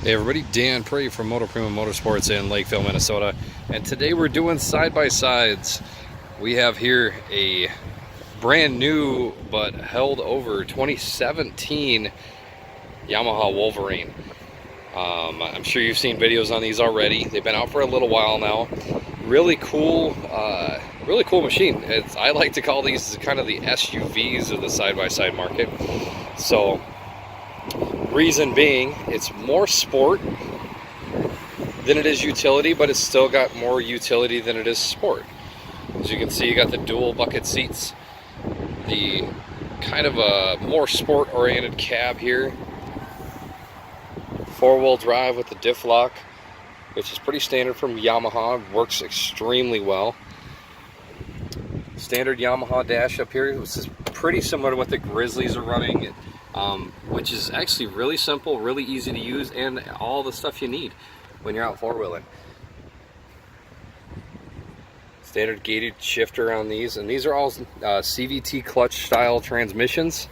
Hey everybody, Dan Prey from Motoprimo Motorsports in Lakeville, Minnesota, and today we're doing side-by-sides. We have here a brand new but held over 2017 Yamaha Wolverine. I'm sure you've seen videos on these already. They've been out for a little while now. Really cool machine. I like to call these kind of the SUVs of the side-by-side market. So reason being, it's more sport than it is utility, but it's still got more utility than it is sport. As you can see, you got the dual bucket seats, the kind of a more sport oriented cab here, four-wheel drive with the diff lock, which is pretty standard from Yamaha, works extremely well. Standard Yamaha dash up here, which is pretty similar to what the Grizzlies are running, which is actually really simple, really easy to use, and all the stuff you need when you're out four-wheeling. Standard gated shifter on these, and these are all CVT clutch style transmissions,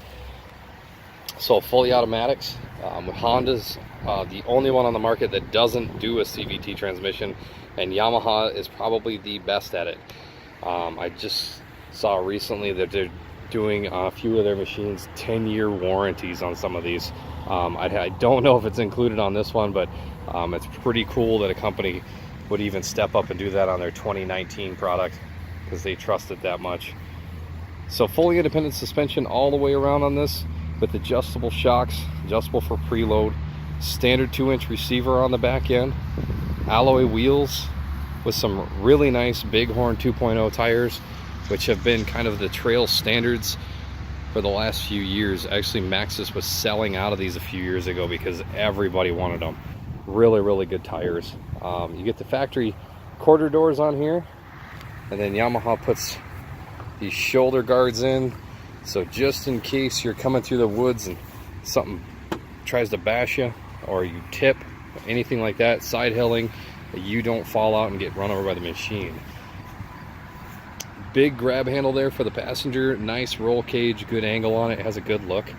so fully automatics. Honda's the only one on the market that doesn't do a CVT transmission, and Yamaha is probably the best at it. I just saw recently that they're doing a few of their machines 10-year warranties on some of these. I don't know if it's included on this one, but it's pretty cool that a company would even step up and do that on their 2019 product, because they trust it that much. So fully independent suspension all the way around on this, with adjustable shocks, adjustable for preload, standard 2-inch receiver on the back end, alloy wheels with some really nice Bighorn 2.0 tires, which have been kind of the trail standards for the last few years. Actually, Maxxis was selling out of these a few years ago because everybody wanted them. Really good tires. You get the factory quarter doors on here, and then Yamaha puts these shoulder guards in, so just in case you're coming through the woods and something tries to bash you, or you tip, anything like that, side hilling, you don't fall out and get run over by the machine. Big grab handle there for the passenger, nice roll cage, good angle on it, has a good look.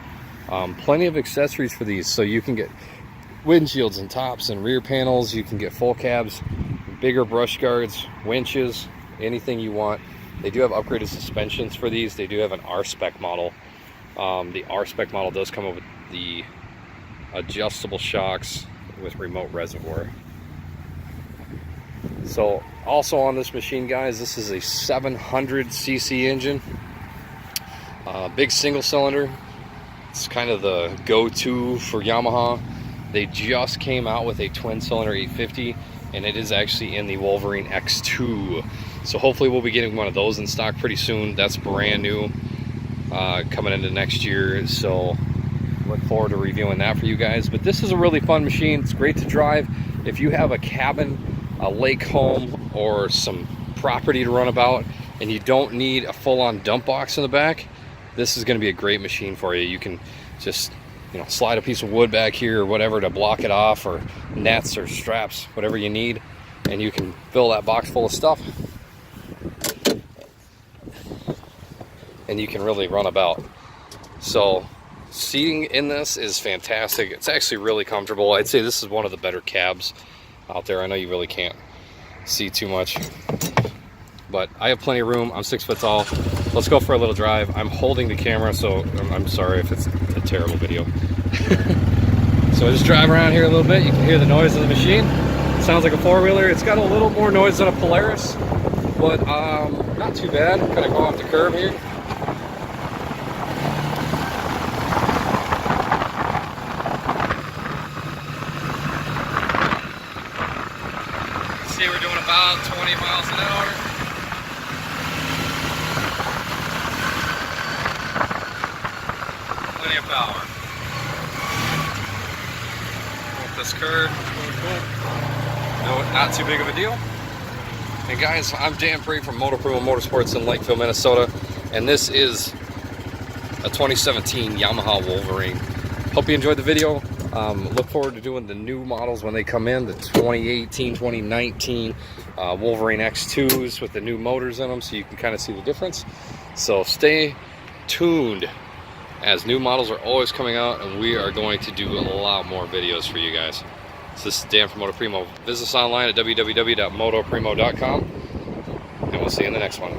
Plenty of accessories for these, so you can get windshields and tops and rear panels, you can get full cabs, bigger brush guards, winches, anything you want. They do have upgraded suspensions for these. They do have an R-Spec model. The R-Spec model does come with the adjustable shocks with remote reservoir. So also on this machine, guys, this is a 700cc engine, big single cylinder. It's kind of the go-to for Yamaha. They just came out with a twin cylinder 850, and it is actually in the Wolverine X2. So hopefully we'll be getting one of those in stock pretty soon. That's brand new, coming into next year, so look forward to reviewing that for you guys. But this is a really fun machine. It's great to drive if you have a cabin, a lake home, or some property to run about, and you don't need a full-on dump box in the back. This is going to be a great machine for you. You can just, you know, slide a piece of wood back here or whatever to block it off, or nets or straps, whatever you need, and you can fill that box full of stuff, and you can really run about. So seating in this is fantastic. It's actually really comfortable. I'd say this is one of the better cabs out there. I know you really can't see too much, but I have plenty of room. I'm 6 foot tall. Let's go for a little drive. I'm holding the camera, so I'm sorry if it's a terrible video. So I just drive around here a little bit. You can hear the noise of the machine. It sounds like a four-wheeler. It's got a little more noise than a Polaris, but not too bad. I'm gonna go off the curb here. See, we're doing about 20 miles an hour. Plenty of power. With this curve, no, not too big of a deal. And guys, I'm Dan Prey from Motoprimo Motorsports in Lakeville, Minnesota, and this is a 2017 Yamaha Wolverine. Hope you enjoyed the video. Look forward to doing the new models when they come in, the 2018, 2019 Wolverine X2s with the new motors in them, so you can kind of see the difference. So stay tuned, as new models are always coming out, and we are going to do a lot more videos for you guys. So this is Dan from Motoprimo. Visit us online at www.motoprimo.com, and we'll see you in the next one.